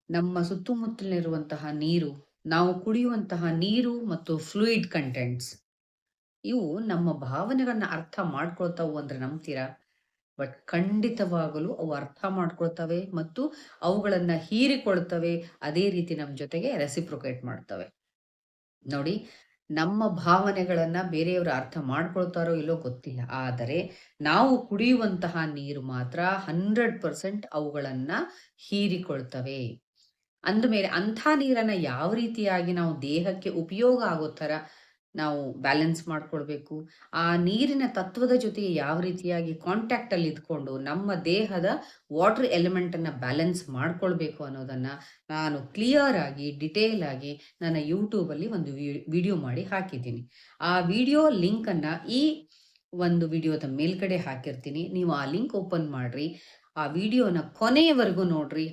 ನಮ್ಮ ಸುತ್ತಮುತ್ತಲಿರುವಂತಹ ನೀರು, ನಾವು ಕುಡಿಯುವಂತಹ ನೀರು ಮತ್ತು ಫ್ಲೂಯಿಡ್ ಕಂಟೆಂಟ್ಸ್ ಇವು ನಮ್ಮ ಭಾವನೆಗಳನ್ನ ಅರ್ಥ ಮಾಡ್ಕೊಳ್ತಾವು ಅಂದ್ರೆ ನಂಬ್ತೀರಾ? ಬಟ್ ಖಂಡಿತವಾಗಲು ಅವು ಅರ್ಥ ಮಾಡ್ಕೊಳ್ತವೆ ಮತ್ತು ಅವುಗಳನ್ನ ಹೀರಿಕೊಳ್ತವೆ. ಅದೇ ರೀತಿ ನಮ್ಮ ಜೊತೆಗೆ ರೆಸಿಪ್ರೊಕೇಟ್ ಮಾಡ್ತವೆ. ನೋಡಿ, ನಮ್ಮ ಭಾವನೆಗಳನ್ನ ಬೇರೆಯವರು ಅರ್ಥ ಮಾಡ್ಕೊಳ್ತಾರೋ ಇಲ್ಲೋ ಗೊತ್ತಿಲ್ಲ. ಆದರೆ ನಾವು ಕುಡಿಯುವಂತಹ ನೀರು ಮಾತ್ರ 100% ಅವುಗಳನ್ನ ಹೀರಿಕೊಳ್ತವೆ. ಅಂದಮೇಲೆ ಅಂಥ ನೀರನ್ನ ಯಾವ ರೀತಿಯಾಗಿ ನಾವು ದೇಹಕ್ಕೆ ಉಪಯೋಗ ಆಗೋ ಥರ ನಾವು ಬ್ಯಾಲೆನ್ಸ್ ಮಾಡ್ಕೊಳ್ಬೇಕು. ಆ ನೀರಿನ ತತ್ವದ ಜೊತೆಗೆ ಯಾವ ರೀತಿಯಾಗಿ ಕಾಂಟ್ಯಾಕ್ಟ್ ಅಲ್ಲಿ ಇದ್ಕೊಂಡು ನಮ್ಮ ದೇಹದ ವಾಟರ್ ಎಲಿಮೆಂಟ್ ಅನ್ನ ಬ್ಯಾಲೆನ್ಸ್ ಮಾಡ್ಕೊಳ್ಬೇಕು ಅನ್ನೋದನ್ನ ನಾನು ಕ್ಲಿಯರ್ ಆಗಿ, ಡಿಟೇಲ್ ಆಗಿ ನನ್ನ ಯೂಟ್ಯೂಬ್ ಅಲ್ಲಿ ಒಂದು ವಿಡಿಯೋ ಮಾಡಿ ಹಾಕಿದ್ದೀನಿ. ಆ ವಿಡಿಯೋ ಲಿಂಕ್ ಅನ್ನ ಈ ಒಂದು ವಿಡಿಯೋದ ಮೇಲ್ಗಡೆ ಹಾಕಿರ್ತೀನಿ. ನೀವು ಆ ಲಿಂಕ್ ಓಪನ್ ಮಾಡ್ರಿ. ಆ ವಿಡಿಯೋನ ಕೊನೆಯವರೆಗೂ ನೋಡ್ರಿ.